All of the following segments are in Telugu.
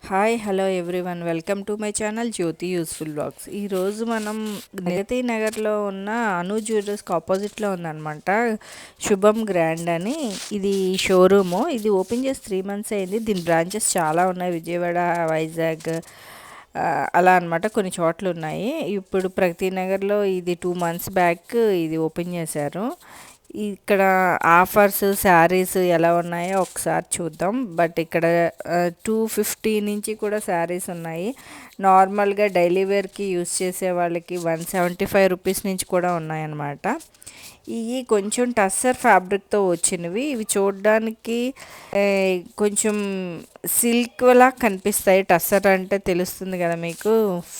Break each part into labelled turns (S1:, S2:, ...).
S1: Hi hello everyone welcome to my channel Jyothi useful blogs. ఈరోజు మనం ప్రగతి నగర్లో ఉన్న అను జ్యువెలర్స్కి ఆపోజిట్లో ఉందన్నమాట శుభం గ్రాండ్ అని. ఇది షోరూము. ఇది ఓపెన్ చేసి 3 months అయింది. దీని బ్రాంచెస్ చాలా ఉన్నాయి, విజయవాడ, వైజాగ్, అలా అనమాట కొన్ని చోట్ల ఉన్నాయి. ఇప్పుడు ప్రగతి నగర్లో ఇది 2 months బ్యాక్ ఇది ఓపెన్ చేశారు. ఇక్కడ ఆఫర్స్ శారీస్ ఎలా ఉన్నాయో ఒకసారి చూద్దాం. బట్ ఇక్కడ 250 నుంచి కూడా శారీస్ ఉన్నాయి. నార్మల్గా డైలీ వేర్కి యూస్ చేసే వాళ్ళకి 175 రూపీస్ నుంచి కూడా ఉన్నాయన్నమాట. ఇవి కొంచెం టస్సర్ ఫ్యాబ్రిక్తో వచ్చినవి. ఇవి చూడడానికి కొంచెం సిల్క్లా కనిపిస్తాయి. టస్సర్ అంటే తెలుస్తుంది కదా మీకు,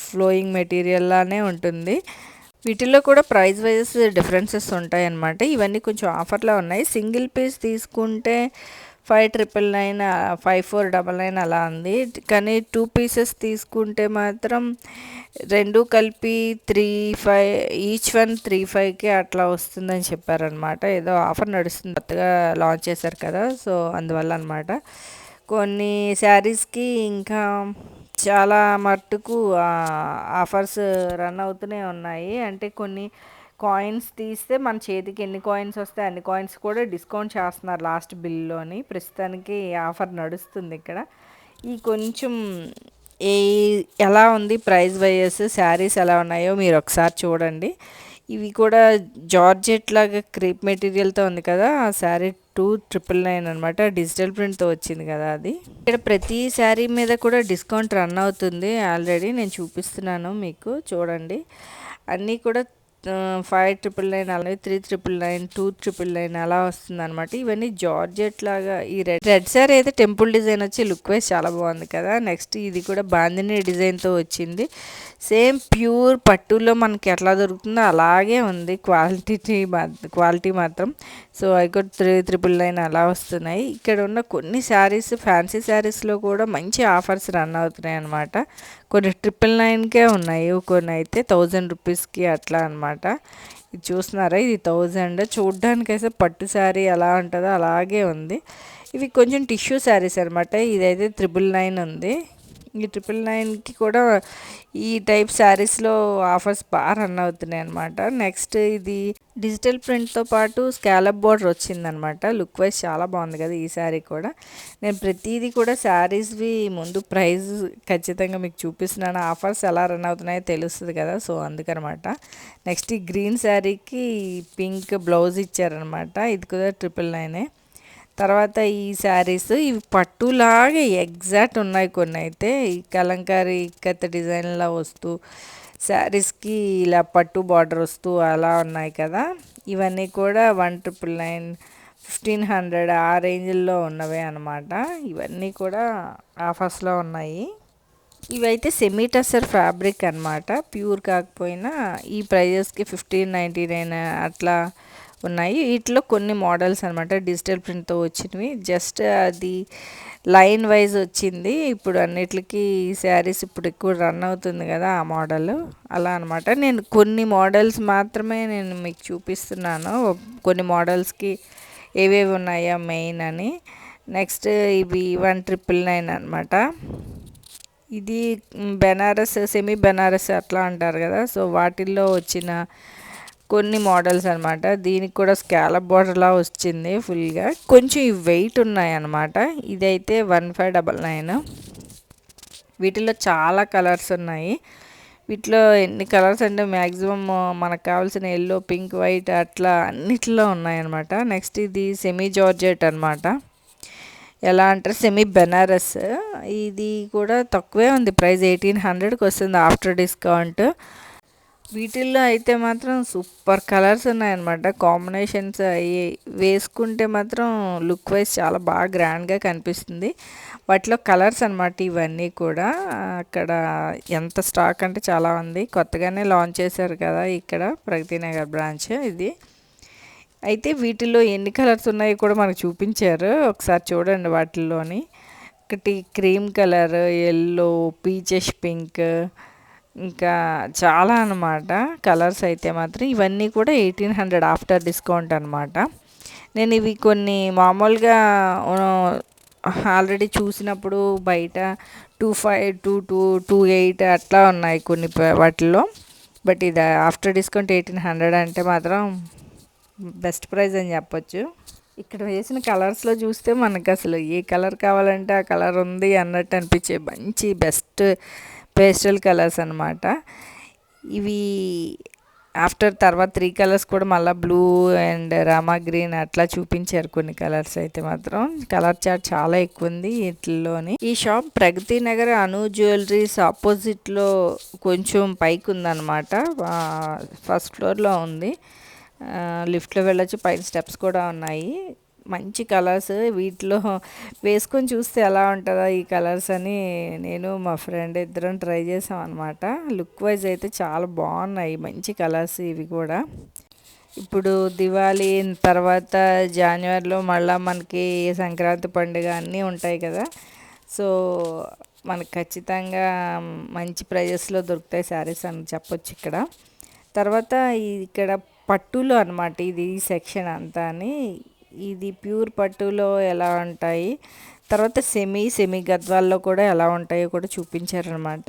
S1: ఫ్లోయింగ్ మెటీరియల్ లానే ఉంటుంది. వీటిల్లో కూడా ప్రైస్ వైజెస్ డిఫరెన్సెస్ ఉంటాయి అన్నమాట. ఇవన్నీ కొంచెం ఆఫర్లో ఉన్నాయి. సింగిల్ పీస్ తీసుకుంటే 5999, 5499 అలా ఉంది. కానీ 2 pieces తీసుకుంటే మాత్రం రెండు కలిపి 35, ఈచ్ వన్ 35కే అట్లా వస్తుందని చెప్పారనమాట. ఏదో ఆఫర్ నడుస్తుంది, కొత్తగా లాంచ్ చేశారు కదా, సో అందువల్ల అనమాట. కొన్ని శారీస్కి ఇంకా చాలా మట్టుకు ఆఫర్స్ రన్ అవుతూనే ఉన్నాయి. అంటే కొన్ని కాయిన్స్ తీస్తే మన చేతికి ఎన్ని కాయిన్స్ వస్తే అన్ని కాయిన్స్ కూడా డిస్కౌంట్ చేస్తున్నారు లాస్ట్ బిల్లోని. ప్రస్తుతానికి ఆఫర్ నడుస్తుంది ఇక్కడ. ఈ కొంచెం ఏ ఎలా ఉంది ప్రైస్ వైజెస్, శారీస్ ఎలా ఉన్నాయో మీరు ఒకసారి చూడండి. ఇవి కూడా జార్జెట్ లాగా క్రేప్ మెటీరియల్తో ఉంది కదా, ఆ శారీ 2999 అనమాట. డిజిటల్ ప్రింట్తో వచ్చింది కదా అది. ఇక్కడ ప్రతి శారీ మీద కూడా డిస్కౌంట్ రన్ అవుతుంది ఆల్రెడీ. నేను చూపిస్తున్నాను మీకు, చూడండి. అన్నీ కూడా 5999, అలాగే 3999, 2999 అలా వస్తుంది అనమాట. ఇవన్నీ జార్జెట్ లాగా. ఈ రెడ్ శారీ అయితే టెంపుల్ డిజైన్ వచ్చి లుక్ వైజ్ చాలా బాగుంది కదా. నెక్స్ట్ ఇది కూడా బాందిని డిజైన్తో వచ్చింది. సేమ్ ప్యూర్ పట్టులో మనకి ఎట్లా దొరుకుతుందో అలాగే ఉంది క్వాలిటీ మాత్రం. సో అవి కూడా 3999 అలా వస్తున్నాయి. ఇక్కడ ఉన్న కొన్ని శారీస్, ఫ్యాన్సీ శారీస్లో కూడా మంచి ఆఫర్స్ రన్ అవుతున్నాయి అనమాట. కొన్ని 999కే ఉన్నాయి, కొన్ని అయితే 1000 రూపీస్కి అట్లా అనమాట. ఇది చూస్తున్నారా, ఇది 1000. చూడ్డానికి అయితే పట్టు శారీ ఎలా ఉంటుందో అలాగే ఉంది. ఇవి కొంచెం టిష్యూ శారీస్ అనమాట. ఇదైతే 999 ఉంది. ఈ 999కి కూడా ఈ టైప్ శారీస్లో ఆఫర్స్ బాగా రన్ అవుతున్నాయి అనమాట. నెక్స్ట్ ఇది డిజిటల్ ప్రింట్తో పాటు స్కాలప్ బార్డర్ వచ్చిందనమాట. లుక్ వైజ్ చాలా బాగుంది కదా ఈ శారీ కూడా. నేను ప్రతిదీ కూడా శారీస్వి ముందు ప్రైస్ ఖచ్చితంగా మీకు చూపిస్తున్నాను. ఆఫర్స్ ఎలా రన్ అవుతున్నాయో తెలుస్తుంది కదా, సో అందుకనమాట. నెక్స్ట్ ఈ గ్రీన్ శారీకి పింక్ బ్లౌజ్ ఇచ్చారనమాట. ఇది కూడా 999. తర్వాత ఈ శారీస్ ఇవి పట్టులాగే ఎగ్జాక్ట్ ఉన్నాయి. కొన్ని అయితే ఈ కలంకారీ ఇక్కత్ డిజైన్లా వస్తూ శారీస్కి ఇలా పట్టు బార్డర్ వస్తూ అలా ఉన్నాయి కదా. ఇవన్నీ కూడా 1999, 1500 ఆ రేంజ్లో ఉన్నవే అనమాట. ఇవన్నీ కూడా ఆఫర్స్లో ఉన్నాయి. ఇవైతే సెమీ టస్సర్ ఫ్యాబ్రిక్ అనమాట, ప్యూర్ కాకపోయినా. ఈ ప్రైజెస్కి 1599 అట్లా ఉన్నాయి. వీటిలో కొన్ని మోడల్స్ అనమాట డిజిటల్ ప్రింట్తో వచ్చినవి. జస్ట్ అది లైన్ వైజ్ వచ్చింది. ఇప్పుడు అన్నిటికీ శారీస్ ఇప్పుడు ఎక్కువ రన్ అవుతుంది కదా ఆ మోడల్, అలా అనమాట. నేను కొన్ని మోడల్స్ మాత్రమే నేను మీకు చూపిస్తున్నాను, కొన్ని మోడల్స్కి ఏవేవి ఉన్నాయా మెయిన్ అని. నెక్స్ట్ ఇవి 1999 అనమాట. ఇది బెనారస్, సెమీ బెనారస్ అట్లా అంటారు కదా, సో వాటిల్లో వచ్చిన కొన్ని మోడల్స్ అనమాట. దీనికి కూడా స్కాలప్ బార్డర్లా వచ్చింది ఫుల్గా. కొంచెం వెయిట్ ఉన్నాయి అనమాట. ఇదైతే 1599. వీటిలో చాలా కలర్స్ ఉన్నాయి. వీటిలో ఎన్ని కలర్స్ అంటే మ్యాక్సిమం మనకు కావాల్సిన ఎల్లో, పింక్, వైట్ అట్లా అన్నిట్లో ఉన్నాయన్నమాట. నెక్స్ట్ ఇది సెమీ జార్జెట్ అనమాట. ఎలా అంటే సెమీ బెనారస్. ఇది కూడా తక్కువే ఉంది ప్రైస్, 1800కి వస్తుంది ఆఫ్టర్ డిస్కౌంట్. వీటిల్లో అయితే మాత్రం సూపర్ కలర్స్ ఉన్నాయన్నమాట. కాంబినేషన్స్ అవి వేసుకుంటే మాత్రం లుక్ వైజ్ చాలా బాగా గ్రాండ్గా కనిపిస్తుంది. వాటిలో కలర్స్ అనమాట ఇవన్నీ కూడా. అక్కడ ఎంత స్టాక్ అంటే చాలా ఉంది. కొత్తగానే లాంచ్ చేశారు కదా ఇక్కడ ప్రగతి నగర్ బ్రాంచ్ ఇది. అయితే వీటిల్లో ఎన్ని కలర్స్ ఉన్నాయో కూడా మనకు చూపించారు, ఒకసారి చూడండి. వాటిల్లోని ఒకటి క్రీమ్ కలర్, ఎల్లో, పీచెష్ పింక్, ఇంకా చాలా అనమాట కలర్స్ అయితే మాత్రం. ఇవన్నీ కూడా 1800 ఆఫ్టర్ డిస్కౌంట్ అనమాట. నేను ఇవి కొన్ని మామూలుగా ఆల్రెడీ చూసినప్పుడు బయట 25 28 అట్లా ఉన్నాయి కొన్ని వాటిల్లో. బట్ ఇది ఆఫ్టర్ డిస్కౌంట్ 1800 అంటే మాత్రం బెస్ట్ ప్రైస్ అని చెప్పొచ్చు. ఇక్కడ వేసిన కలర్స్లో చూస్తే మనకు అసలు ఏ కలర్ కావాలంటే ఆ కలర్ ఉంది అన్నట్టు అనిపించే మంచి బెస్ట్ పేస్టల్ కలర్స్ అనమాట ఇవి. ఆఫ్టర్ తర్వాత 3 కలర్స్ కూడా మళ్ళీ బ్లూ అండ్ రామా గ్రీన్ అట్లా చూపించారు కొన్ని కలర్స్. అయితే మాత్రం కలర్ చార్ట్ చాలా ఎక్కువ ఉంది వీటిల్లోని. ఈ షాప్ ప్రగతి నగర్ అను జ్యువెలరీస్ ఆపోజిట్లో కొంచెం పైకి ఉందన్నమాట. ఫస్ట్ ఫ్లోర్లో ఉంది. లిఫ్ట్లో వెళ్ళొచ్చు, పైన స్టెప్స్ కూడా ఉన్నాయి. మంచి కలర్స్ వీటిలో వేసుకొని చూస్తే ఎలా ఉంటుందో ఈ కలర్స్ అని నేను మా ఫ్రెండ్ ఇద్దరం ట్రై చేసాం అనమాట. లుక్ వైజ్ అయితే చాలా బాగున్నాయి, మంచి కలర్స్ ఇవి కూడా. ఇప్పుడు దివాళీ తర్వాత జనవరిలో మళ్ళీ మనకి సంక్రాంతి పండుగ అన్నీ ఉంటాయి కదా. సో మనకు ఖచ్చితంగా మంచి ప్రైజెస్లో దొరుకుతాయి శారీస్ అని చెప్పొచ్చు ఇక్కడ. తర్వాత ఇక్కడ పట్టులో అనమాట ఇది సెక్షన్ అంతా అని. ఇది ప్యూర్ పట్టులో ఎలా ఉంటాయి, తర్వాత సెమీ గద్వాల్లో కూడా ఎలా ఉంటాయో కూడా చూపించారనమాట.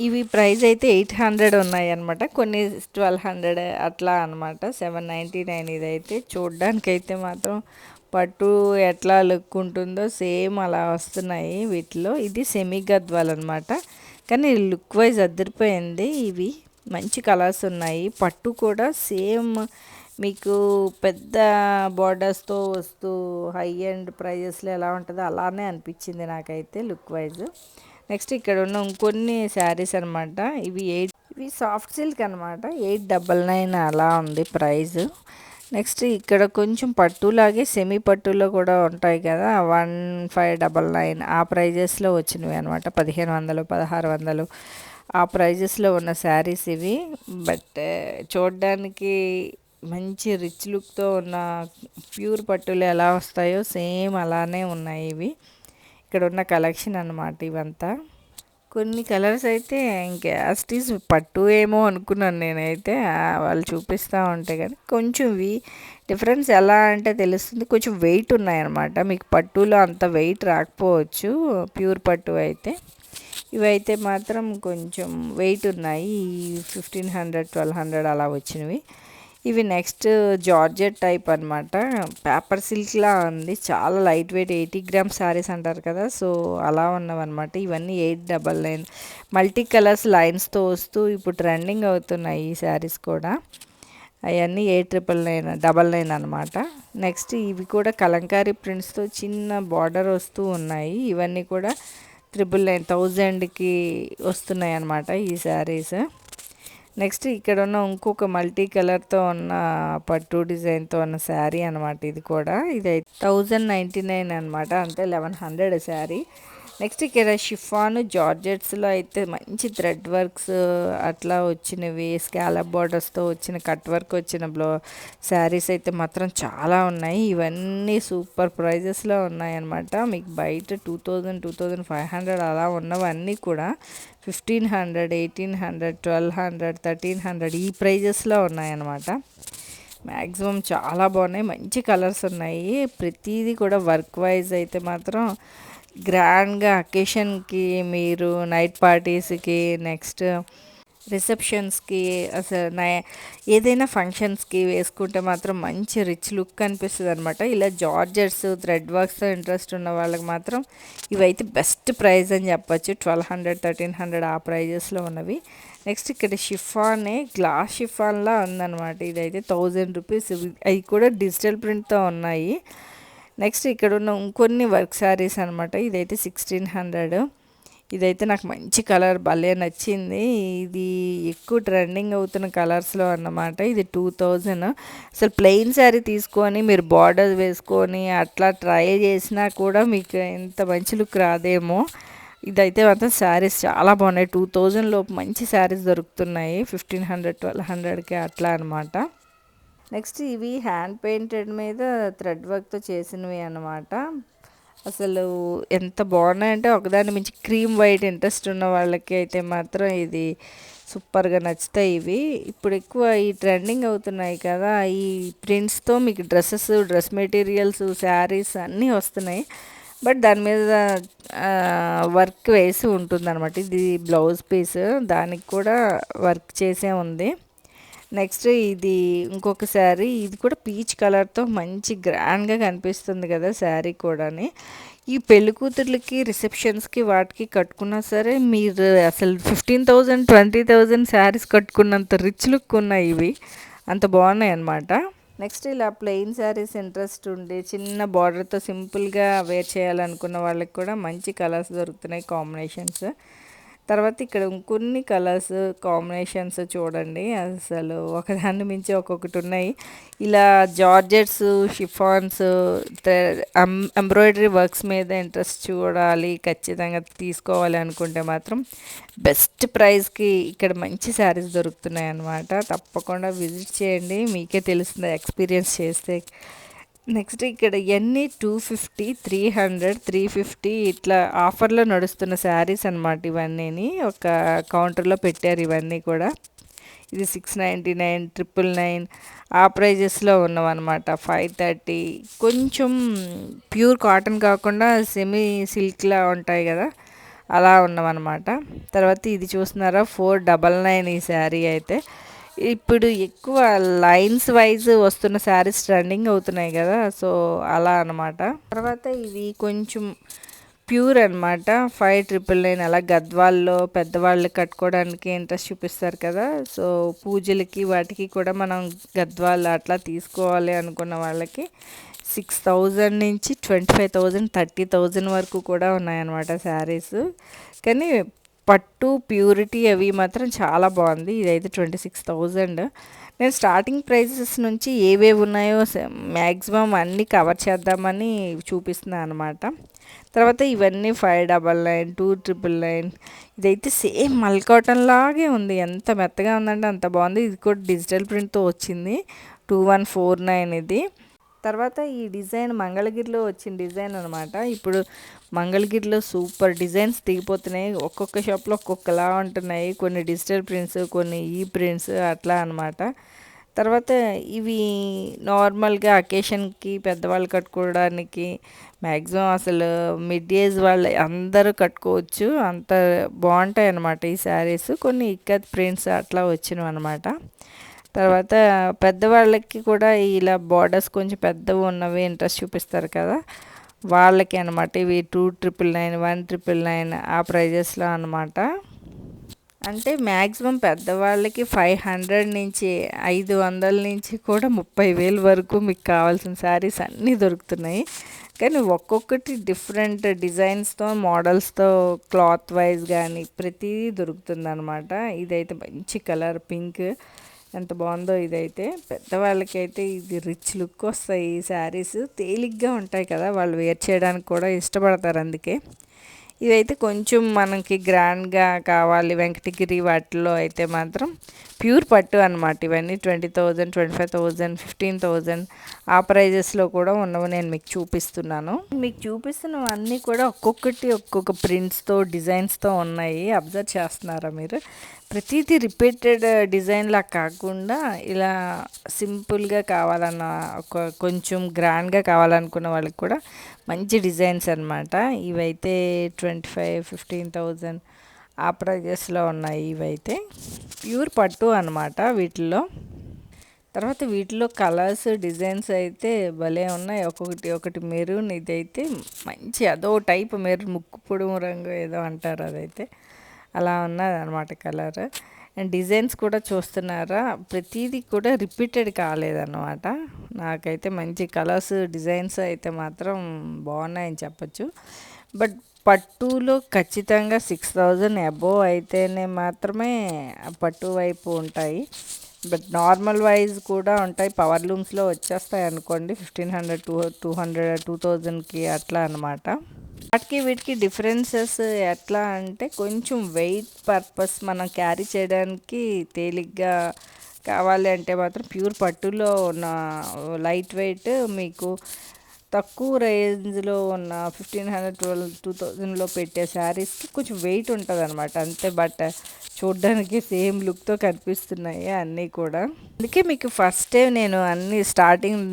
S1: ఇవి ప్రైస్ అయితే 800 ఉన్నాయి అనమాట, కొన్ని 1200 అట్లా అనమాట. 799 ఇదైతే. చూడ్డానికైతే మాత్రం పట్టు ఎట్లా లుక్ ఉంటుందో సేమ్ అలా వస్తున్నాయి వీటిలో. ఇది సెమీ గద్వాల్ అనమాట, కానీ లుక్ వైజ్ అదిరిపోయింది. ఇవి మంచి కలర్స్ ఉన్నాయి. పట్టు కూడా సేమ్ మీకు పెద్ద బార్డర్స్తో వస్తూ హై అండ్ ప్రైజెస్లో ఎలా ఉంటుందో అలానే అనిపించింది నాకైతే లుక్ వైజ్. నెక్స్ట్ ఇక్కడ ఉన్న ఇంకొన్ని శారీస్ అనమాట. ఇవి సాఫ్ట్ సిల్క్ అనమాట. 899 అలా ఉంది ప్రైస్. నెక్స్ట్ ఇక్కడ కొంచెం పట్టులాగే సెమీ పట్టులో కూడా ఉంటాయి కదా, 1599 ఆ ప్రైజెస్లో వచ్చినవి అనమాట. 1500 1600 ఆ ప్రైజెస్లో ఉన్న శారీస్ ఇవి. బట్ చూడడానికి మంచి రిచ్ లుక్తో ఉన్న ప్యూర్ పట్టులు ఎలా వస్తాయో సేమ్ అలానే ఉన్నాయి ఇవి. ఇక్కడ ఉన్న కలెక్షన్ అనమాట ఇవంతా. కొన్ని కలర్స్ అయితే ఇంకాస్టీస్ పట్టు ఏమో అనుకున్నాను నేనైతే, వాళ్ళు చూపిస్తూ ఉంటే కానీ కొంచెం డిఫరెన్స్ ఎలా అంటే తెలుస్తుంది. కొంచెం వెయిట్ ఉన్నాయన్నమాట. మీకు పట్టులో అంత వెయిట్ రాకపోవచ్చు ప్యూర్ పట్టు అయితే. ఇవైతే మాత్రం కొంచెం వెయిట్ ఉన్నాయి. 1500 1200 అలా వచ్చినవి ఇవి. నెక్స్ట్ జార్జెట్ టైప్ అనమాట. పేపర్ సిల్క్లా ఉంది, చాలా లైట్ వెయిట్. 80 గ్రామ్స్ శారీస్ అంటారు కదా, సో అలా ఉన్నవన్నమాట. ఇవన్నీ 899. మల్టీ కలర్స్ లైన్స్తో వస్తూ ఇప్పుడు ట్రెండింగ్ అవుతున్నాయి ఈ శారీస్ కూడా. అవన్నీ 8999 అనమాట. నెక్స్ట్ ఇవి కూడా కలంకారీ ప్రింట్స్తో చిన్న బార్డర్ వస్తూ ఉన్నాయి. ఇవన్నీ కూడా 999 వస్తున్నాయి అన్నమాట ఈ శారీస్. నెక్స్ట్ ఇక్కడ ఉన్న ఇంకొక మల్టీ కలర్తో ఉన్న పట్టు డిజైన్తో ఉన్న శారీ అనమాట. ఇది కూడా ఇది 1099 అనమాట, అంతే 1100 శారీ. నెక్స్ట్ ఇక్కడ షిఫాన్ జార్జెట్స్లో అయితే మంచి థ్రెడ్ వర్క్స్ అట్లా వచ్చినవి, స్కాలప్ బార్డర్స్తో వచ్చిన కట్ వర్క్ వచ్చిన శారీస్ అయితే మాత్రం చాలా ఉన్నాయి. ఇవన్నీ సూపర్ ప్రైజెస్లో ఉన్నాయన్నమాట. మీకు బయట 2000 2500 అలా ఉన్నవన్నీ కూడా 1500 1800 1200 1300 ఈ ప్రైజెస్లో ఉన్నాయన్నమాట. మ్యాక్సిమం చాలా బాగున్నాయి, మంచి కలర్స్ ఉన్నాయి. ప్రతిదీ కూడా వర్క్ వైజ్ అయితే మాత్రం గ్రాండ్గా అకేషన్కి, మీరు నైట్ పార్టీస్కి, నెక్స్ట్ రిసెప్షన్స్కి, అసలు ఏదైనా ఫంక్షన్స్కి వేసుకుంటే మాత్రం మంచి రిచ్ లుక్ అనిపిస్తుంది అనమాట. ఇలా జార్జెట్స్ థ్రెడ్ వర్క్స్తో ఇంట్రెస్ట్ ఉన్న వాళ్ళకి మాత్రం ఇవైతే బెస్ట్ ప్రైస్ అని చెప్పచ్చు. 1200 1300 ఆ ప్రైజెస్లో ఉన్నవి. నెక్స్ట్ ఇక్కడ షిఫానే, గ్లాస్ షిఫాన్లా ఉందన్నమాట. ఇదైతే 1000 రూపీస్. అవి కూడా డిజిటల్ ప్రింట్తో ఉన్నాయి. నెక్స్ట్ ఇక్కడ ఉన్న ఇంకొన్ని వర్క్ శారీస్ అనమాట. ఇదైతే 1600. ఇదైతే నాకు మంచి కలర్ భలే నచ్చింది. ఇది ఎక్కువ ట్రెండింగ్ అవుతున్న కలర్స్లో అన్నమాట. ఇది 2000. అసలు ప్లెయిన్ శారీ తీసుకొని మీరు బార్డర్ వేసుకొని అట్లా ట్రై చేసినా కూడా మీకు ఇంత మంచి లుక్ రాదేమో. ఇదైతే మాత్రం శారీస్ చాలా బాగున్నాయి. 2000 లోపు మంచి శారీస్ దొరుకుతున్నాయి, 1500 1200కి అట్లా అనమాట. నెక్స్ట్ ఇవి హ్యాండ్ పెయింటెడ్ మీద థ్రెడ్ వర్క్తో చేసినవి అన్నమాట. అసలు ఎంత బాగున్నాయంటే ఒకదాని మించి క్రీమ్ వైట్ ఇంట్రెస్ట్ ఉన్న వాళ్ళకి అయితే మాత్రం ఇది సూపర్గా నచ్చుతాయి ఇవి. ఇప్పుడు ఎక్కువ ఈ ట్రెండింగ్ అవుతున్నాయి కదా ఈ ప్రింట్స్తో మీకు డ్రెస్ మెటీరియల్స్ శారీస్ అన్నీ వస్తున్నాయి. బట్ దాని మీద వర్క్ వేసి ఉంటుందన్నమాట. ఇది బ్లౌజ్ పీస్, దానికి కూడా వర్క్ చేసే ఉంది. నెక్స్ట్ ఇది ఇంకొక శారీ, ఇది కూడా పీచ్ కలర్తో మంచి గ్రాండ్గా కనిపిస్తుంది కదా శారీ కూడాని. ఈ పెళ్లి కూతుర్లకి రిసెప్షన్స్కి వాటికి కట్టుకున్నా సరే మీరు అసలు 15,000 20,000 శారీస్ కట్టుకున్నంత రిచ్ లుక్ ఉన్నాయి ఇవి, అంత బాగున్నాయి అన్నమాట. నెక్స్ట్ ఇలా ప్లెయిన్ శారీస్ ఇంట్రెస్ట్ ఉండి చిన్న బార్డర్తో సింపుల్గా వేర్ చేయాలనుకున్న వాళ్ళకి కూడా మంచి కలర్స్ దొరుకుతున్నాయి, కాంబినేషన్స్. తర్వాత ఇక్కడ ఇంకొన్ని కలర్స్ కాంబినేషన్స్ చూడండి, అసలు ఒకదాన్ని మించి ఒక్కొక్కటి ఉన్నాయి. ఇలా జార్జెట్స్, షిఫాన్స్, ఎంబ్రాయిడరీ వర్క్స్ మీద ఇంట్రెస్ట్ చూడాలి, ఖచ్చితంగా తీసుకోవాలి అనుకుంటే మాత్రం బెస్ట్ ప్రైస్కి ఇక్కడ మంచి శారీస్ దొరుకుతున్నాయి అన్నమాట. తప్పకుండా విజిట్ చేయండి, మీకే తెలుస్తుంది ఎక్స్పీరియన్స్ చేస్తే. నెక్స్ట్ ఇక్కడ ఇవన్నీ 250, 300, 350 ఇట్లా ఆఫర్లో నడుస్తున్న శారీస్ అనమాట. ఇవన్నీ ఒక కౌంటర్లో పెట్టారు ఇవన్నీ కూడా. ఇది 699, 999 ఆ ప్రైజెస్లో ఉన్నవన్నమాట. 530, కొంచెం ప్యూర్ కాటన్ కాకుండా సెమీ సిల్క్లా ఉంటాయి కదా, అలా ఉన్నవన్నమాట. తర్వాత ఇది చూస్తున్నారా 499 ఈ శారీ అయితే. ఇప్పుడు ఎక్కువ లైన్స్ వైజ్ వస్తున్న శారీస్ ట్రెండింగ్ అవుతున్నాయి కదా, సో అలా అనమాట. తర్వాత ఇవి కొంచెం ప్యూర్ అనమాట, 599. అలా గద్వాల్లో పెద్దవాళ్ళు కట్టుకోవడానికి ఇంట్రెస్ట్ చూపిస్తారు కదా, సో పూజలకి వాటికి కూడా మనం గద్వాళ్ళు అట్లా తీసుకోవాలి అనుకున్న వాళ్ళకి 6,000 నుంచి 25,000, 30,000 వరకు కూడా ఉన్నాయన్నమాట శారీస్. కానీ పట్టు ప్యూరిటీ అవి మాత్రం చాలా బాగుంది. ఇదైతే 26,000. నేను స్టార్టింగ్ ప్రైజెస్ నుంచి ఏవేవి ఉన్నాయో మ్యాక్సిమం అన్నీ కవర్ చేద్దామని చూపిస్తున్నాను అనమాట. తర్వాత ఇవన్నీ 599, 299. ఇదైతే సేమ్ మల్ కాటన్ లాగే ఉంది, ఎంత మెత్తగా ఉందంటే అంత బాగుంది. ఇది కూడా డిజిటల్ ప్రింట్తో వచ్చింది, 2149 ఇది. తర్వాత ఈ డిజైన్ మంగళగిరిలో వచ్చిన డిజైన్ అనమాట. ఇప్పుడు మంగళగిరిలో సూపర్ డిజైన్స్ దిగిపోతున్నాయి, ఒక్కొక్క షాప్లో ఒక్కొక్కలా ఉంటున్నాయి. కొన్ని డిజిటల్ ప్రింట్స్, కొన్ని ఈ ప్రింట్స్ అట్లా అనమాట. తర్వాత ఇవి నార్మల్గా అకేషన్కి పెద్దవాళ్ళు కట్టుకోవడానికి మ్యాక్సిమం అసలు మిడ్ ఏజ్ వాళ్ళు అందరూ కట్టుకోవచ్చు, అంత బాగుంటాయి అన్నమాట ఈ శారీస్. కొన్ని ఇక్కత్ ప్రింట్స్ అట్లా వచ్చినవి అనమాట. తర్వాత పెద్దవాళ్ళకి కూడా ఇలా బార్డర్స్ కొంచెం పెద్దవి ఉన్నవి ఇంట్రెస్ట్ చూపిస్తారు కదా, వాళ్ళకి అనమాట. ఇవి 299, 199 ఆ ప్రైజెస్లో అనమాట. అంటే మ్యాక్సిమం పెద్దవాళ్ళకి 500 నుంచి 500 నుంచి కూడా 30,000 వరకు మీకు కావాల్సిన శారీస్ అన్నీ దొరుకుతున్నాయి. కానీ ఒక్కొక్కటి డిఫరెంట్ డిజైన్స్తో, మోడల్స్తో, క్లాత్ వైజ్ కానీ ప్రతిదీ దొరుకుతుంది అనమాట. ఇదైతే మంచి కలర్ పింక్, ఎంత బాగుందో ఇదైతే. పెద్దవాళ్ళకైతే ఇది రిచ్ లుక్ వస్తాయి ఈ శారీస్, తేలిగ్గా ఉంటాయి కదా, వాళ్ళు వేర్ చేయడానికి కూడా ఇష్టపడతారు అందుకే. ఇదైతే కొంచెం మనకి గ్రాండ్గా కావాలి వెంకటగిరి వాటిల్లో అయితే మాత్రం ప్యూర్ పట్టు అనమాట. ఇవన్నీ 20,000, 25,000, 15,000 ఆ ప్రైజెస్లో కూడా ఉన్నవి నేను మీకు చూపిస్తున్నాను. మీకు చూపిస్తున్నవన్నీ కూడా ఒక్కొక్కటి ఒక్కొక్క ప్రింట్స్తో, డిజైన్స్తో ఉన్నాయి. అబ్జర్వ్ చేస్తున్నారా మీరు? ప్రతిదీ రిపీటెడ్ డిజైన్లా కాకుండా ఇలా సింపుల్గా కావాలన్న, కొంచెం గ్రాండ్గా కావాలనుకున్న వాళ్ళకి కూడా మంచి డిజైన్స్ అనమాట. ఇవైతే 25, 15,000 ఆ ప్రైజెస్లో ఉన్నాయి. ఇవైతే ప్యూర్ పట్టు అనమాట వీటిల్లో. తర్వాత వీటిలో కలర్స్, డిజైన్స్ అయితే భలే ఉన్నాయి, ఒక్కొక్కటి ఒకటి మెరూన్. ఇదైతే మంచి అదో టైప్ మెరూన్, ముక్కు పొడుము రంగు ఏదో అంటారు, అదైతే అలా ఉన్నది అనమాట కలర్. అండ్ డిజైన్స్ కూడా చూస్తున్నారా, ప్రతిదీ కూడా రిపీటెడ్ కాలేదన్నమాట. నాకైతే మంచి కలర్స్, డిజైన్స్ అయితే మాత్రం బాగున్నాయని చెప్పచ్చు. బట్ పట్టులో ఖచ్చితంగా 6,000 అబోవ్ అయితేనే మాత్రమే పట్టు వైపు ఉంటాయి. బట్ నార్మల్ వైజ్ కూడా ఉంటాయి, పవర్ లూమ్స్లో వచ్చేస్తాయి అనుకోండి 1,500, 200, 2,000కి అట్లా అనమాట. వాటికి వీటికి డిఫరెన్సెస్ ఎట్లా అంటే, కొంచెం వెయిట్ పర్పస్ మనం క్యారీ చేయడానికి తేలిగ్గా కావాలి అంటే మాత్రం ప్యూర్ పట్టులో ఉన్న లైట్ వెయిట్ మీకు తక్కువ రేంజ్లో ఉన్న 1,500, 2,000లో పెట్టే శారీస్కి కొంచెం వెయిట్ ఉంటుంది అనమాట అంతే. బట్ చూడ్డానికి సేమ్ లుక్తో కనిపిస్తున్నాయి అన్నీ కూడా. అందుకే మీకు ఫస్టే నేను అన్నీ స్టార్టింగ్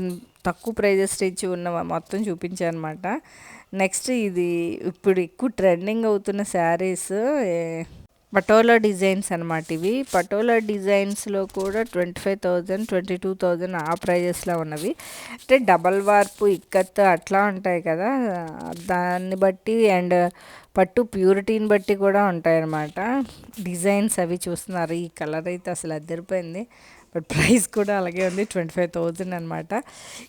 S1: తక్కువ ప్రైజెస్ ఇచ్చి ఉన్న మొత్తం చూపించాను అనమాట. నెక్స్ట్ ఇది ఇప్పుడు ఎక్కువ ట్రెండింగ్ అవుతున్న శారీస్ పటోలా డిజైన్స్ అనమాట. ఇవి పటోలా డిజైన్స్లో కూడా 25,000 22,000 ఆ ప్రైజెస్లో ఉన్నవి. అంటే డబల్ వార్పు ఇక్కత్ అట్లా ఉంటాయి కదా, దాన్ని బట్టి అండ్ పట్టు ప్యూరిటీని బట్టి కూడా ఉంటాయన్నమాట డిజైన్స్. అవి చూస్తున్నారు, ఈ కలర్ అయితే అసలు అదిరిపోయింది. బట్ ప్రైస్ కూడా అలాగే ఉంది, 25,000 అనమాట.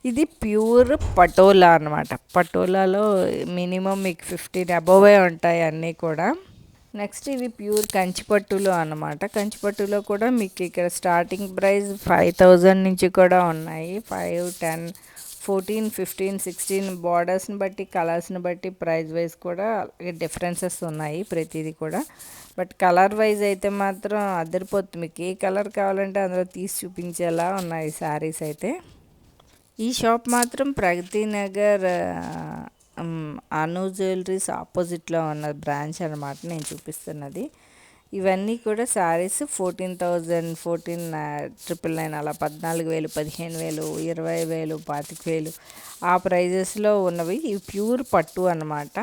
S1: ఇది ప్యూర్ పటోలా అనమాట. పటోలాలో మినిమం మీకు 15 అబోవే ఉంటాయి అన్నీ కూడా. నెక్స్ట్ ఇవి ప్యూర్ కంచిపట్టులో అన్నమాట. కంచిపట్టులో కూడా మీకు ఇక్కడ స్టార్టింగ్ ప్రైస్ 5,000 నుంచి కూడా ఉన్నాయి. 5, 10, 14, 15, 16 బార్డర్స్ని బట్టి కలర్స్ని బట్టి ప్రైస్ వైజ్ కూడా డిఫరెన్సెస్ ఉన్నాయి ప్రతిదీ కూడా. బట్ కలర్ వైజ్ అయితే మాత్రం అదిరిపోతుంది. మీకు ఏ కలర్ కావాలంటే అందులో తీసి చూపించేలా ఉన్నాయి శారీస్ అయితే. ఈ షాప్ మాత్రం ప్రగతి నగర్ అను జ్యువెలరీస్ ఆపోజిట్లో ఉన్న బ్రాంచ్ అనమాట నేను చూపిస్తున్నది. ఇవన్నీ కూడా శారీస్ 14,000, 14,999 అలా 14,000, 15,000, 20,000, 25,000 ఆ ప్రైజెస్లో ఉన్నవి. ఇవి ప్యూర్ పట్టు అన్నమాట.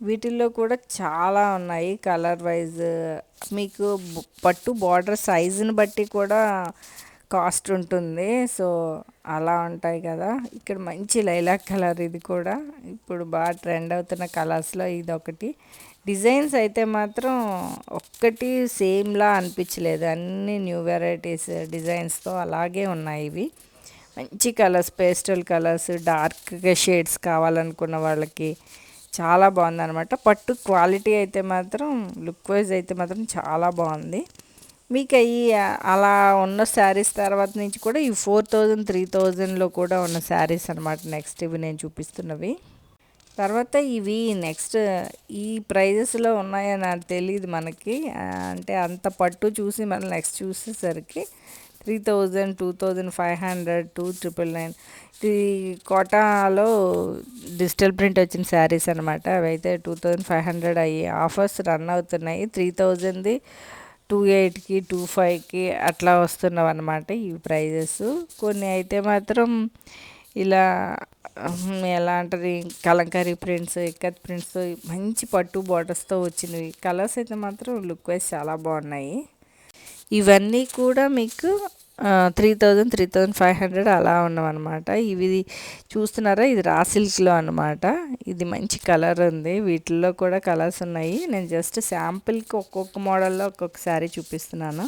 S1: వీటిల్లో కూడా చాలా ఉన్నాయి కలర్ వైజ్. మీకు పట్టు బార్డర్ సైజుని బట్టి కూడా కాస్ట్ ఉంటుంది. సో అలా ఉంటాయి కదా. ఇక్కడ మంచి లైలాక్ కలర్, ఇది కూడా ఇప్పుడు బాగా ట్రెండ్ అవుతున్న కలర్స్లో ఇది ఒకటి. డిజైన్స్ అయితే మాత్రం ఒక్కటి సేమ్లా అనిపించలేదు, అన్ని న్యూ వెరైటీస్ డిజైన్స్తో అలాగే ఉన్నాయి. ఇవి మంచి colours, pastel colours, dark shades కావాలనుకున్న వాళ్ళకి చాలా బాగుందన్నమాట. పట్టు క్వాలిటీ అయితే మాత్రం, లుక్ వైజ్ అయితే మాత్రం చాలా బాగుంది. మీకు ఈ అలా ఉన్న శారీస్ తర్వాత నుంచి కూడా ఈ 4,000, 3,000లో కూడా ఉన్న శారీస్ అనమాట. నెక్స్ట్ ఇవి నేను చూపిస్తున్నవి. తర్వాత ఇవి నెక్స్ట్ ఈ ప్రైజెస్లో ఉన్నాయని నాకు తెలియదు మనకి. అంటే అంత పట్టు చూసి మనం నెక్స్ట్ చూసేసరికి 3,000, 2,500, 2,999. ఇది కోటాలో డిజిటల్ ప్రింట్ వచ్చిన శారీస్ అనమాట. అవి అయితే 2,500 అయ్యి ఆఫర్స్ రన్ అవుతున్నాయి. 3,000ది 28కి, 25కి అట్లా వస్తున్నావు అనమాట ఈ ప్రైజెస్. కొన్ని అయితే మాత్రం ఇలా ఎలా అంటారు, కలంకారీ ప్రింట్స్, ఇక్కత్ ప్రింట్స్, మంచి పట్టు బార్డర్స్తో వచ్చినవి. కలర్స్ అయితే మాత్రం లుక్ వైజ్ చాలా బాగున్నాయి. ఇవన్నీ కూడా మీకు 3,000, 3,500 అలా ఉన్నామన్నమాట. ఇవి చూస్తున్నారా, ఇది రా సిల్క్లో అనమాట. ఇది మంచి కలర్ ఉంది. వీటిల్లో కూడా కలర్స్ ఉన్నాయి. నేను జస్ట్ శాంపిల్కి ఒక్కొక్క మోడల్లో ఒక్కొక్క శారీ చూపిస్తున్నాను.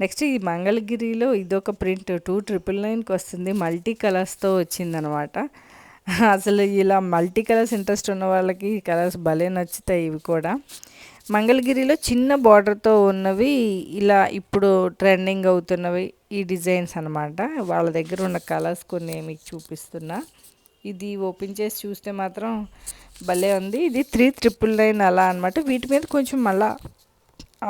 S1: నెక్స్ట్ ఈ మంగళగిరిలో ఇదొక ప్రింట్ 2,999కి వస్తుంది. మల్టీ కలర్స్తో వచ్చిందనమాట. అసలు ఇలా మల్టీ కలర్స్ ఇంట్రెస్ట్ ఉన్న వాళ్ళకి ఈ కలర్స్ భలే నచ్చుతాయి. ఇవి కూడా మంగళగిరిలో చిన్న బార్డర్తో ఉన్నవి, ఇలా ఇప్పుడు ట్రెండింగ్ అవుతున్నవి ఈ డిజైన్స్ అనమాట. వాళ్ళ దగ్గర ఉన్న కలర్స్ కొన్ని మీకు చూపిస్తున్నా. ఇది ఓపెన్ చేసి చూస్తే మాత్రం భలే ఉంది. ఇది 3,999 అలా అనమాట. వీటి మీద కొంచెం మళ్ళా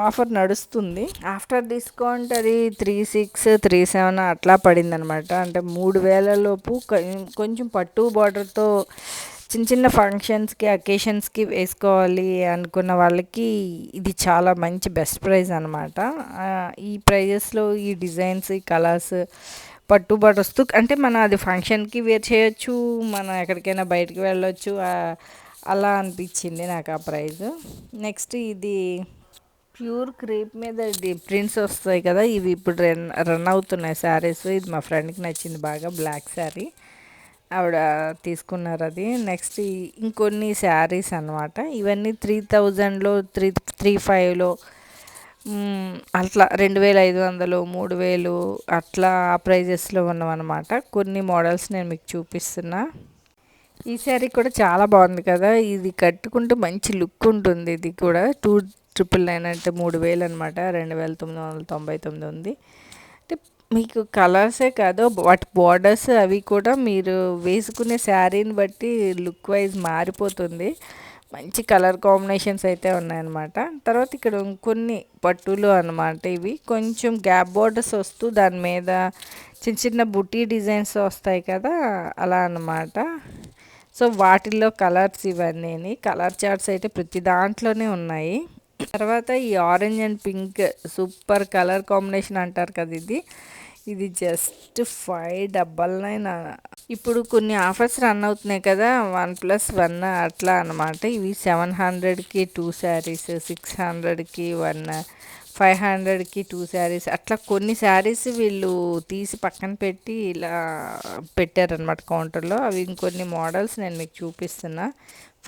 S1: ఆఫర్ నడుస్తుంది. ఆఫ్టర్ డిస్కౌంట్ అది 3,600, 3,700 అట్లా పడింది అనమాట. అంటే 3,000 లోపు కొంచెం పట్టు బార్డర్తో చిన్న చిన్న ఫంక్షన్స్కి, అకేషన్స్కి వేసుకోవాలి అనుకున్న వాళ్ళకి ఇది చాలా మంచి బెస్ట్ ప్రైస్ అనమాట. ఈ ప్రైజెస్లో ఈ డిజైన్స్, ఈ కలర్స్, పట్టు బార్డర్స్తో అంటే మనం అది ఫంక్షన్కి వేర్ చేయొచ్చు, మనం ఎక్కడికైనా బయటకు వెళ్ళొచ్చు. అలా అనిపించింది నాకు ఆ ప్రైస్. నెక్స్ట్ ఇది ప్యూర్ క్రేప్ మీద ప్రింట్స్ వస్తాయి కదా, ఇవి ఇప్పుడు రన్ అవుతున్నాయి శారీస్. ఇది మా ఫ్రెండ్కి నచ్చింది బాగా, బ్లాక్ శారీ, ఆవిడ తీసుకున్నారు అది. నెక్స్ట్ ఇంకొన్ని శారీస్ అనమాట. ఇవన్నీ 3,000లో, 3,500లో అట్లా 2,500, 3,000 అట్లా ఆ ప్రైజెస్లో ఉన్నవన్నమాట. కొన్ని మోడల్స్ నేను మీకు చూపిస్తున్నా. ఈ శారీ కూడా చాలా బాగుంది కదా, ఇది కట్టుకుంటే మంచి లుక్ ఉంటుంది. ఇది కూడా 2,999 అంటే 3,000 అనమాట. 2,999 ఉంది. అంటే మీకు కలర్సే కాదు, వాటి బార్డర్స్ అవి కూడా మీరు వేసుకునే శారీని బట్టి లుక్ వైజ్ మారిపోతుంది. మంచి కలర్ కాంబినేషన్స్ అయితే ఉన్నాయన్నమాట. తర్వాత ఇక్కడ కొన్ని పట్టులు అనమాట. ఇవి కొంచెం గ్యాప్ బార్డర్స్ వస్తూ దాని మీద చిన్న చిన్న బుటీ డిజైన్స్ వస్తాయి కదా, అలా అన్నమాట. సో వాటిల్లో కలర్స్ ఇవన్నీ కలర్ చార్ట్స్ అయితే ప్రతి దాంట్లోనే ఉన్నాయి. తర్వాత ఈ orange and pink super colour combination అంటారు కదా, ఇది జస్ట్ 599 ఇప్పుడు కొన్ని ఆఫర్స్ రన్ అవుతున్నాయి కదా, 1+1 అట్లా అనమాట. ఇవి 700కి 2 శారీస్, 600కి 1, 500కి 2 శారీస్, అట్లా కొన్ని శారీస్ వీళ్ళు తీసి పక్కన పెట్టి ఇలా పెట్టారనమాట కౌంటర్లో. అవి ఇంకొన్ని మోడల్స్ నేను మీకు చూపిస్తున్నా.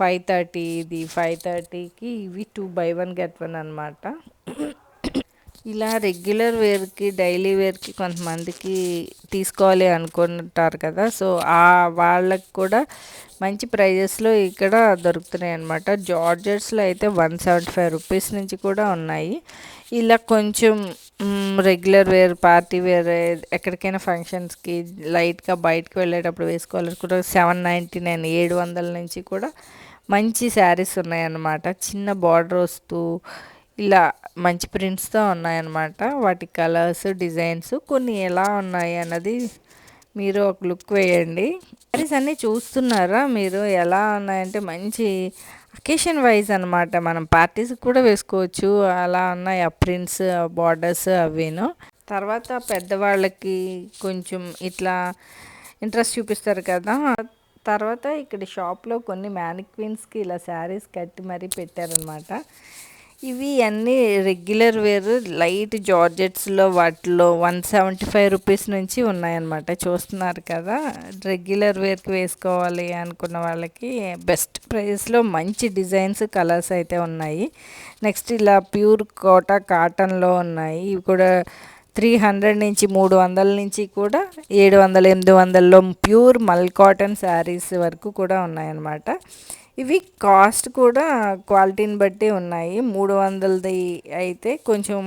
S1: 530, ఇది 530కి ఇవి 2 buy 1 get 1 అనమాట. ఇలా రెగ్యులర్ వేర్కి, డైలీ వేర్కి కొంతమందికి తీసుకోవాలి అనుకుంటారు కదా, సో వాళ్ళకి కూడా మంచి ప్రైజెస్లో ఇక్కడ దొరుకుతున్నాయి అన్నమాట. జార్జెట్స్లో అయితే 175 రూపీస్ నుంచి కూడా ఉన్నాయి. ఇలా కొంచెం రెగ్యులర్ వేర్, పార్టీ వేర్, ఎక్కడికైనా ఫంక్షన్స్కి లైట్గా బయటకు వెళ్ళేటప్పుడు వేసుకోవాలి కూడా 799, 700 నుంచి కూడా మంచి శారీస్ ఉన్నాయన్నమాట. చిన్న బార్డర్ వస్తూ ఇలా మంచి ప్రింట్స్తో ఉన్నాయన్నమాట. వాటి కలర్స్, డిజైన్స్ కొన్ని ఎలా ఉన్నాయి అన్నది మీరు ఒక లుక్ వేయండి. శారీస్ అన్నీ చూస్తున్నారా మీరు ఎలా ఉన్నాయంటే మంచి అకేషన్ వైజ్ అనమాట. మనం పార్టీస్కి కూడా వేసుకోవచ్చు, అలా ఉన్నాయి ఆ ప్రింట్స్, బార్డర్స్ అవిను. తర్వాత పెద్దవాళ్ళకి కొంచెం ఇట్లా ఇంట్రెస్ట్ చూపిస్తారు కదా. తర్వాత ఇక్కడ షాప్లో కొన్ని మ్యానిక్విన్స్కి ఇలా శారీస్ కట్టి మరీ పెట్టారనమాట. ఇవి అన్నీ రెగ్యులర్ వేర్ లైట్ జార్జెట్స్లో వాటిలో 175 రూపీస్ నుంచి ఉన్నాయన్నమాట. చూస్తున్నారు కదా, రెగ్యులర్ వేర్కి వేసుకోవాలి అనుకున్న వాళ్ళకి బెస్ట్ ప్రైస్లో మంచి డిజైన్స్, కలర్స్ అయితే ఉన్నాయి. నెక్స్ట్ ఇలా ప్యూర్ కోటా కాటన్లో ఉన్నాయి. ఇవి కూడా 300 నుంచి 300 నుంచి కూడా 700, 800లో ప్యూర్ మల్ కాటన్ శారీస్ వరకు కూడా ఉన్నాయన్నమాట. ఇవి కాస్ట్ కూడా క్వాలిటీని బట్టి ఉన్నాయి. 300ది అయితే కొంచెం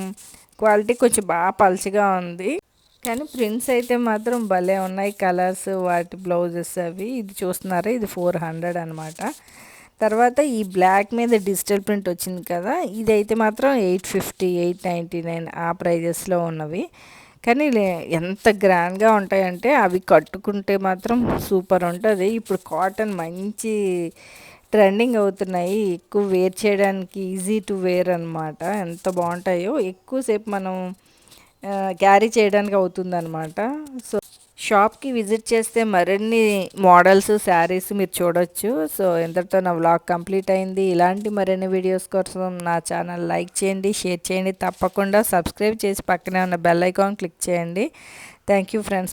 S1: క్వాలిటీ కొంచెం బాగా పలుచగా ఉంది, కానీ ప్రింట్స్ అయితే మాత్రం భలే ఉన్నాయి. కలర్స్, వాటి బ్లౌజెస్ అవి. ఇది చూస్తున్నారా, ఇది 400 అనమాట. తర్వాత ఈ బ్లాక్ మీద డిజిటల్ ప్రింట్ వచ్చింది కదా, ఇదైతే మాత్రం 850, 899 ఆ ప్రైజెస్లో ఉన్నవి. కానీ ఎంత గ్రాండ్గా ఉంటాయంటే అవి కట్టుకుంటే మాత్రం సూపర్ ఉంటుంది. ఇప్పుడు కాటన్ మంచి ట్రెండింగ్ అవుతున్నాయి, ఎక్కువ వేర్ చేయడానికి ఈజీ టు వేర్ అనమాట. ఎంత బాగుంటాయో, ఎక్కువసేపు మనం క్యారీ చేయడానికి అవుతుందన్నమాట. సో షాప్కి విజిట్ చేస్తే మరిన్ని మోడల్స్, శారీస్ మీరు చూడొచ్చు. సో ఇంతటితో నా వ్లాగ్ కంప్లీట్ అయింది. ఇలాంటి మరిన్ని వీడియోస్ కోసం నా ఛానల్ లైక్ చేయండి, షేర్ చేయండి, తప్పకుండా సబ్స్క్రైబ్ చేసి పక్కనే ఉన్న బెల్ ఐకాన్ క్లిక్ చేయండి. Thank you friends.